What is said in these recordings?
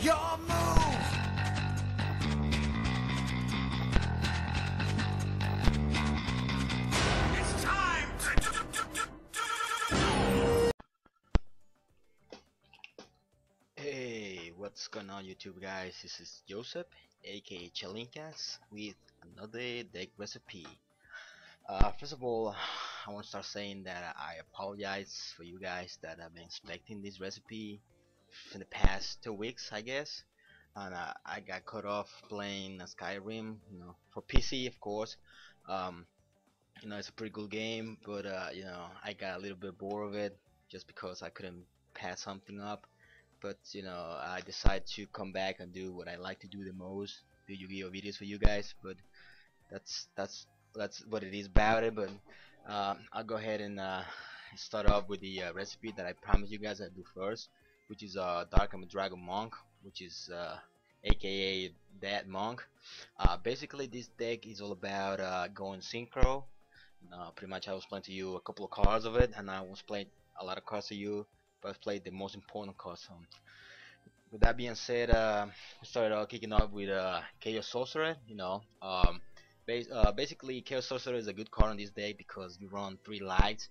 Your move! It's time Hey, what's going on YouTube guys? This is Joseph, aka Chalinkas, with another deck recipe. First of all, I want to start saying that I apologize for you guys that have been expecting this recipe in the past 2 weeks, I guess. And I got cut off playing Skyrim, for PC, of course. Um, it's a pretty good game, but I got a little bit bored of it just because I couldn't pass something up. But I decided to come back and do what I like to do the most, do Yu-Gi-Oh videos for you guys. But that's that's that's what it is about it. But I'll go ahead and start off with the recipe that I promised you guys I'd do first, which is Dark and Dragon Monk, which is aka that monk. Basically this deck is all about going synchro. Pretty much I was playing to you a couple of cards of it, and I was playing a lot of cards to you, but I played the most important cards. With that being said, we started out kicking off with Chaos Sorcerer. Basically Chaos Sorcerer is a good card on this deck because you run 3 lights,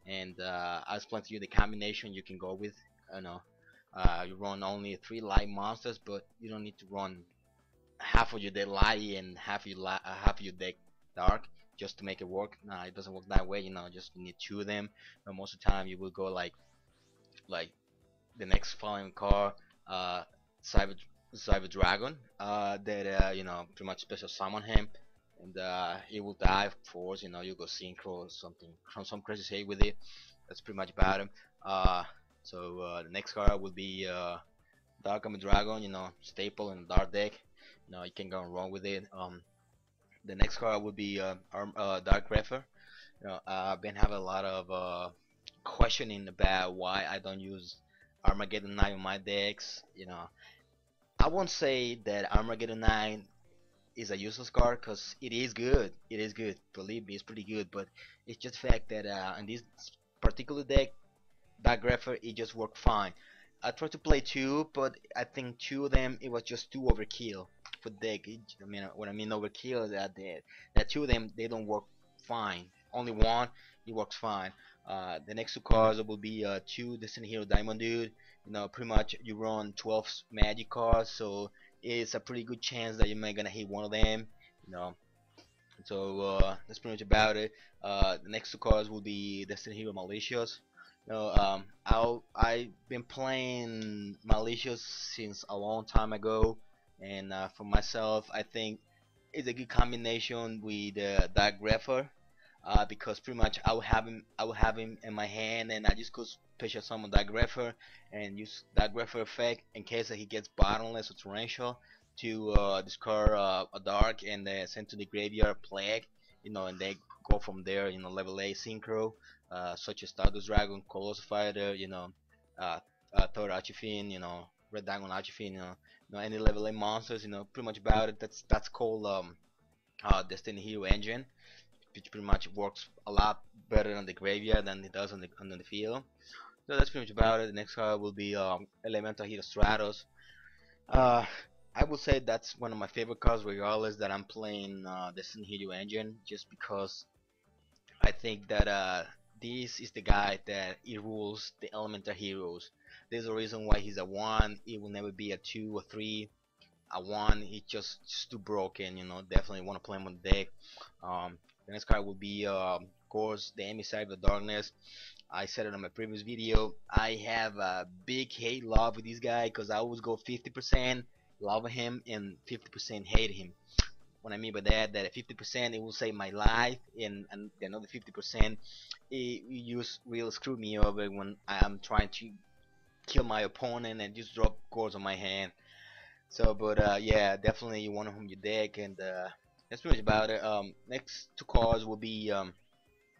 and I was playing to you the combination you can go with. You know, you run only 3 light monsters, but you don't need to run half of your deck light and half of your deck dark just to make it work. Nah, it doesn't work that way. Just you need 2 of them. But most of the time you will go like the next following card, uh, Cyber Cyber Dragon, that pretty much special summon him, and it will die of course. You go synchro or something, some crazy shit with it. That's pretty much about him. Uh, the next card will be Dark Armor Dragon. Staple in the dark deck. You can't go wrong with it. The next card would be Dark Grepher. I've been having a lot of questioning about why I don't use Armageddon 9 on my decks. I won't say that Armageddon 9 is a useless card because it is good. It is good. Believe me, it's pretty good. But it's just the fact that in this particular deck, Dark Grepher, it just worked fine. I tried to play 2, but I think 2 of them it was just too overkill for the deck. I mean, what I mean overkill is that 2 of them they don't work fine. Only one it works fine. The next 2 cards will be 2 Destiny Hero Diamond Dude. Pretty much you run 12 magic cards, so it's a pretty good chance that you're not gonna hit one of them. You know, that's pretty much about it. The next 2 cards will be Destiny Hero Malicious. I've been playing Malicious since a long time ago, and for myself, I think it's a good combination with Dark Grepher, because pretty much I will have him in my hand, and I just could special summon Dark Grepher and use Dark Grepher effect in case that he gets bottomless or torrential to discard a dark and send to the graveyard Plague, and they go from there. Level A synchro, such as Stardust Dragon, Colossal Fighter, uh, Third Archfiend, Red Dragon Archfiend, any level A monsters, pretty much about it. That's called Destiny Hero Engine, which pretty much works a lot better on the graveyard than it does on the field. So that's pretty much about it. The next card will be Elemental Hero Stratos. Uh, I would say that's one of my favorite cards, regardless that I'm playing Destiny Hero Engine, just because I think that this is the guy that he rules the elemental heroes. There's a reason why he's a 1. He will never be a 2 or 3. A 1, he's just too broken. Definitely want to play him on the deck. The next card will be, of course, the Emissary of the Darkness. I said it on my previous video. I have a big hate love with this guy because I always go 50% love him and 50% hate him. What I mean by that 50% it will save my life, and the another 50% it will screw me over when I'm trying to kill my opponent and just drop cards on my hand. So, but yeah, definitely you want him on your deck, and that's pretty much about it. Next 2 cards will be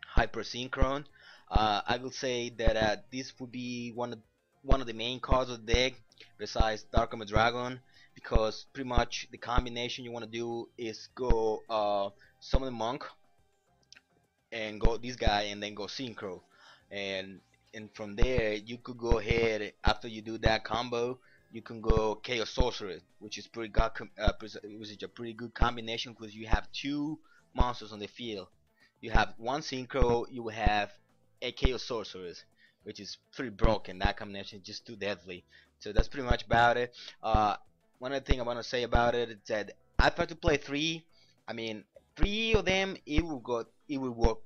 Hyper Synchron. I will say that this would be one of the main cards of the deck besides Dark Armor Dragon, because pretty much the combination you want to do is go summon the monk and go this guy and then go synchro, and from there you could go ahead after you do that combo. you can go Chaos Sorcerer, which is which is a pretty good combination because you have two monsters on the field. You have one Synchro, you have a Chaos Sorceress, which is pretty broken. That combination is just too deadly. So that's pretty much about it. Uh, One other thing I want to say about it is that I tried to play three. I mean, three of them it will work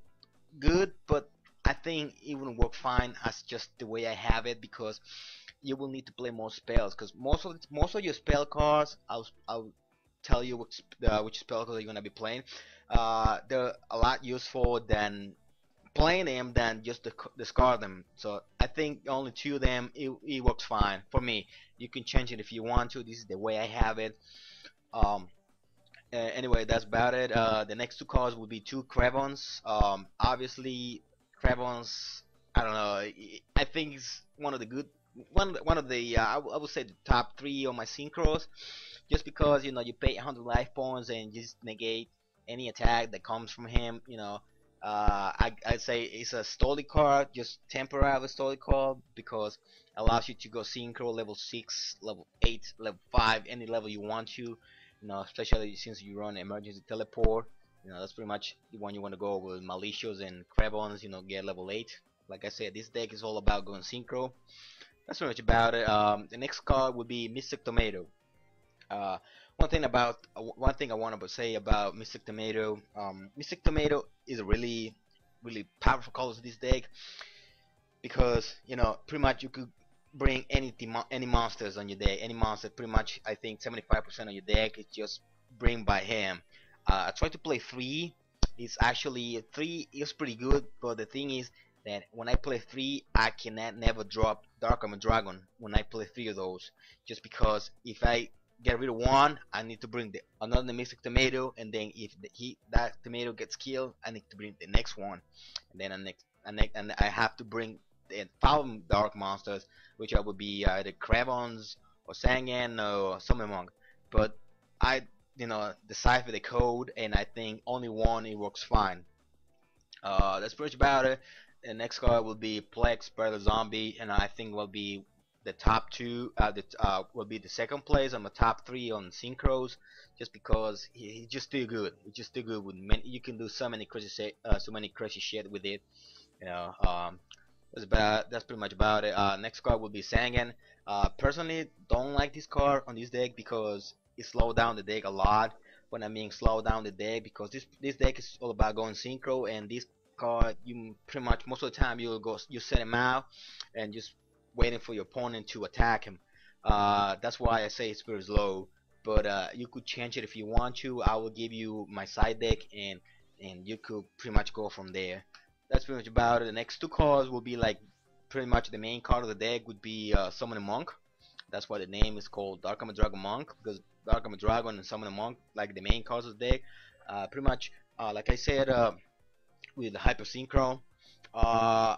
good, but I think it wouldn't work fine as just the way I have it because you will need to play more spells because most of your spell cards I'll tell you which spell cards you're gonna be playing. They're a lot useful than playing them than just discard them. So I think only two of them it works fine for me. You can change it if you want to. This is the way I have it. Um, anyway, that's about it. The next two cards will be two Crevons. Obviously, Crevons. I don't know. I think it's one of the good, one of the. I would say the top three on my synchros, just because you pay 100 life points and just negate any attack that comes from him. I'd say it's a stoli card, just temporary stoli card because allows you to go synchro level 6, level 8, level 5, any level you want to. Especially since you run emergency teleport. That's pretty much the one you want to go with Malicious and Crabons, get level 8. Like I said, this deck is all about going synchro. That's pretty much about it. The next card would be Mystic Tomato. Uh, one thing I want to say about Mystic Tomato. Mystic Tomato is a really, really powerful card to this deck because pretty much you could bring any monsters on your deck. Any monster, pretty much I think 75% of your deck is just bring by him. I tried to play three. It's actually three is pretty good, but the thing is that when I play three, I cannot never drop Dark Armor Dragon when I play three of those, just because if I get rid of one, I need to bring another Mystic Tomato, and then if that tomato gets killed, I need to bring the next one, and then and I have to bring the following dark monsters, which would be either Crevons or Sangan or Summon Monk. But I, decipher the code, and I think only one it works fine. That's pretty much about it. The next card will be Plex, Predator Zombie, and I think will be the top two. Will be the second place on the top three on synchros, just because he's just too good. He's just too good with many. You can do so many crazy shit with it. You know, um, that's pretty much about it. Next card will be Sangan. Personally, don't like this card on this deck because it slowed down the deck a lot. When I mean slow down the deck, because this deck is all about going synchro, and this card you pretty much most of the time you set him out and just waiting for your opponent to attack him. That's why I say it's very slow. But you could change it if you want to. I will give you my side deck, and you could pretty much go from there. That's pretty much about it. The next two cards will be like pretty much the main card of the deck would be Summon a Monk. That's why the name is called Dark Armor Dragon Monk, because Dark Armor Dragon and Summon a Monk like the main cards of the deck. Pretty much like I said, with the Hyper Synchro, uh,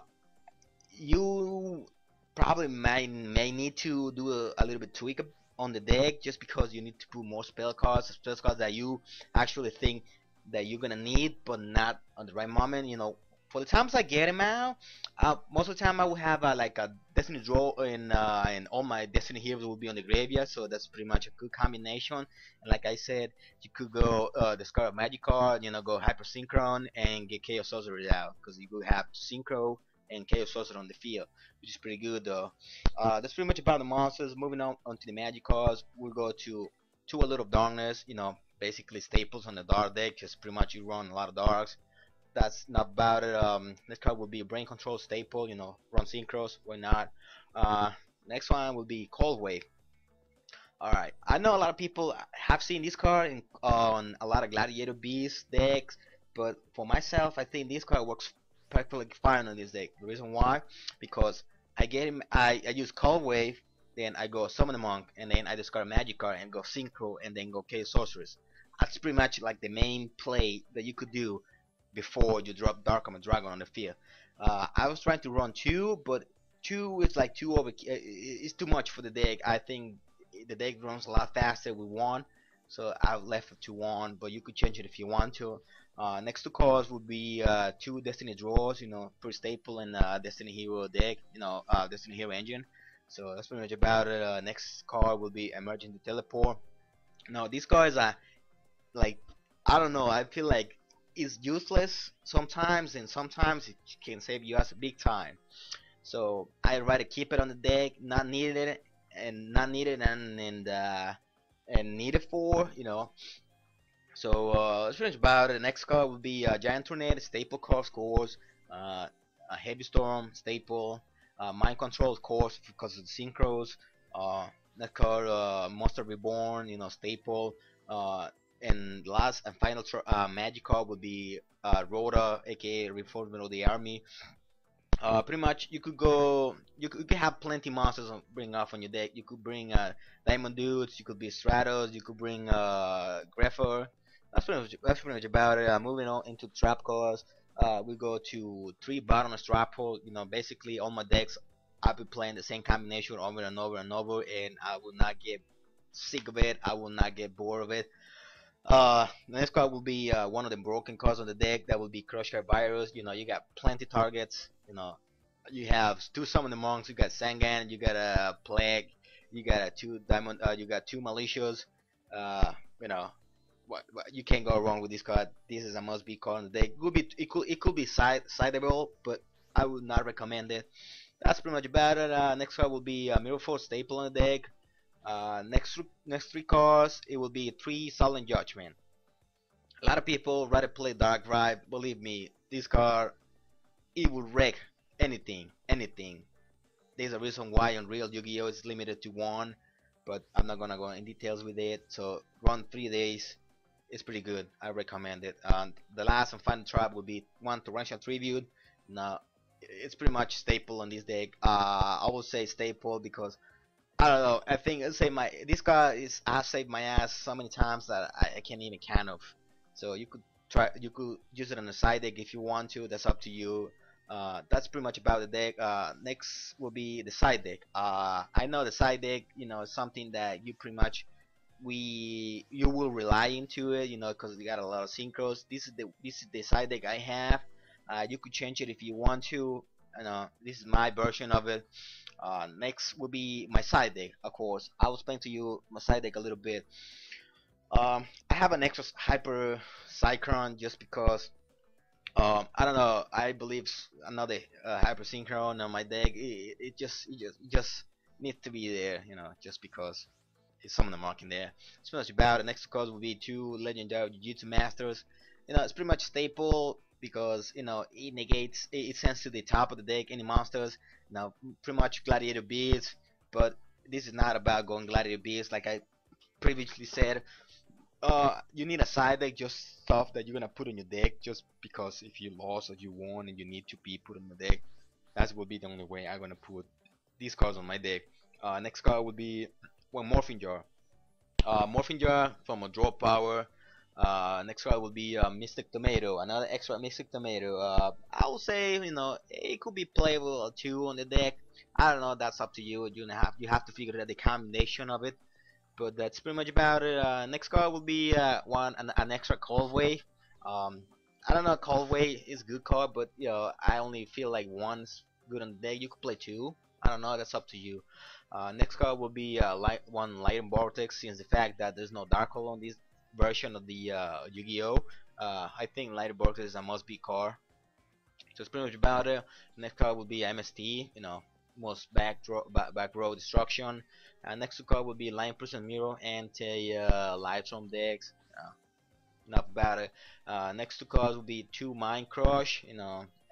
you probably may need to do a little bit tweak on the deck, just because you need to put more spell cards that you actually think that you're gonna need, but not on the right moment. For the times I get him out, most of the time I will have like a Destiny draw, and all my Destiny heroes will be on the graveyard, so that's pretty much a good combination. And like I said, you could go discard a magic card, go Hyper Synchron and get Chaos Sorcerer out, because you could have Synchro and Chaos Sorcerer on the field, which is pretty good though. That's pretty much about the monsters. Moving on to the magic cards, we'll go to a little darkness. Basically staples on the dark deck. Just pretty much you run a lot of darks. That's not about it. Next card will be a brain control staple. Run synchros. Why not? Uh, Next one will be Cold Wave. All right, I know a lot of people have seen this card on a lot of Gladiator Beast decks, but for myself, I think this card works perfectly fine on this deck. The reason why, because I use Cold Wave, then I go Summon a Monk, and then I discard a Magic card and go Synchro, and then go Chaos Sorceress. That's pretty much like the main play that you could do before you drop Dark Armor Dragon on the field. I was trying to run two, but two is like too over. It's too much for the deck. I think the deck runs a lot faster with one, so I left it to one. But you could change it if you want to. Next two cards would be two Destiny draws. Pretty staple in Destiny Hero deck. Destiny Hero engine. So that's pretty much about it. Next card will be Emergency Teleport. Now these cards are like, I don't know. I feel like it's useless sometimes, and sometimes it can save you as a big time. So I'd rather keep it on the deck, not needed it, and not needed and needed for, So let's finish about it. The next card will be Giant Tornado, Staple card, of course. A Heavy Storm, Staple. Mind Control, of course, because of the Synchros. That card, Monster Reborn, Staple. Uh, and last and final Magic card would be Rhoda, aka Reinforcement of the Army. Pretty much, you could have plenty monsters bring off on your deck. You could bring Diamond Dudes, you could be Stratos, you could bring Greffer. That's pretty much about it. Moving on into trap cards, we go to three bottomless trap hole. Basically all my decks, I've been playing the same combination over and over and over, and I will not get sick of it. I will not get bored of it. The next card will be one of the broken cards on the deck. That will be Crushcard Virus. You got plenty targets. You have two Summon the Monks. You got Sangan. You got a Plague. You got a two Diamond. You got two Malicious. Uh, you know, what you can't go wrong with this card. This is a must-be card on the deck. It could be sideable, but I would not recommend it. That's pretty much about it. Next card will be Mirror Force Staple on the deck. Next three cards, it will be three Silent Judgment. A lot of people rather play Dark Drive. Believe me, this card, it will wreck anything. There's a reason why on real Yu-Gi-Oh is limited to one, but I'm not gonna go in details with it. So run 3 days. It's pretty good. I recommend it. And the last and final trap will be one Torrential Tribute. Now, it's pretty much staple on this deck. I would say staple because I don't know. I think say my this guy is I saved my ass so many times that I can't even count of. So you could use it on the side deck if you want to. That's up to you. That's pretty much about the deck. Next will be the side deck. I know the side deck, is something that you pretty much you will rely into it, because you got a lot of synchros. This is the side deck I have. You could change it if you want to. This is my version of it. Next will be my side deck, of course. I will explain to you my side deck a little bit. I have an extra hyper Cyclone just because I don't know. I believe another hyper synchron on my deck. It just needs to be there, just because it's some of the marking there. It's pretty much about it. Next card will be two legendary Jiu-Jitsu masters. It's pretty much staple because it negates. It sends to the top of the deck any monsters. Now, pretty much Gladiator Beasts, but this is not about going Gladiator Beasts like I previously said. You need a side deck, just stuff that you're gonna put on your deck, just because if you lost or you won and you need to be put on the deck, that will be the only way I'm gonna put these cards on my deck. Next card would be one Morphing Jar. Morphing Jar from a draw power. Next card will be Mystic Tomato, another extra Mystic Tomato. I would say it could be playable too on the deck. I don't know. That's up to you. You have to figure out the combination of it. But that's pretty much about it. Next card will be an extra Cold Wave. Um, I don't know. Cold Wave is good card, but I only feel like one's good on the deck. You could play two. I don't know. That's up to you. Next card will be Light and Vortex, since the fact that there's no Dark Hole on this version of the Yu-Gi-Oh. I think Light and Vortex is a must-be card. So it's pretty much about it. Next card will be MST. Most back row destruction. Next card will be Lion Prison Mirror, anti Lightstrom decks. Enough about it. Next two cards will be two Mind Crush.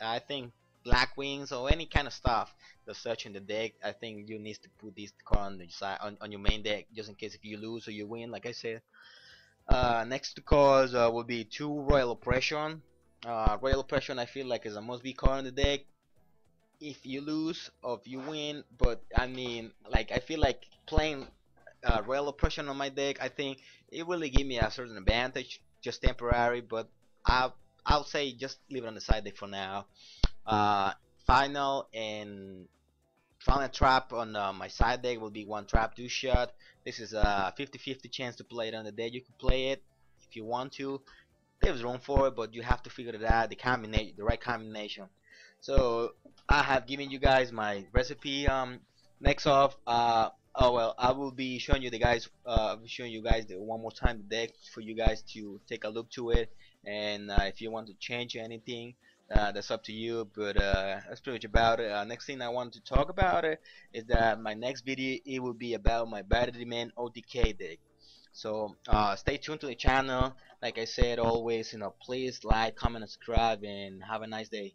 I think Black Wings or any kind of stuff that's such in the deck. I think you need to put this card on the side on your main deck, just in case if you lose or you win, like I said. Next two cards will be two Royal Oppression. Royal Oppression I feel like is a must-be card in the deck if you lose or if you win. But I mean, like, I feel like playing Royal Oppression on my deck, I think it really give me a certain advantage, just temporary. But I'll say just leave it on the side deck for now. Uh, final and Final trap on my side deck will be one trap, two shot. This is a 50-50 chance to play it on the deck. You can play it if you want to. There's room for it, but you have to figure it out, the right combination. So I have given you guys my recipe Next off, oh well, I will be showing you the guys, showing you guys one more time the deck for you guys to take a look to it, and if you want to change anything, that's up to you. But that's pretty much about it. Next thing I want to talk about it is that my next video it will be about my battery man OTK deck. So stay tuned to the channel. Like I said, always, please like, comment, and subscribe, and have a nice day.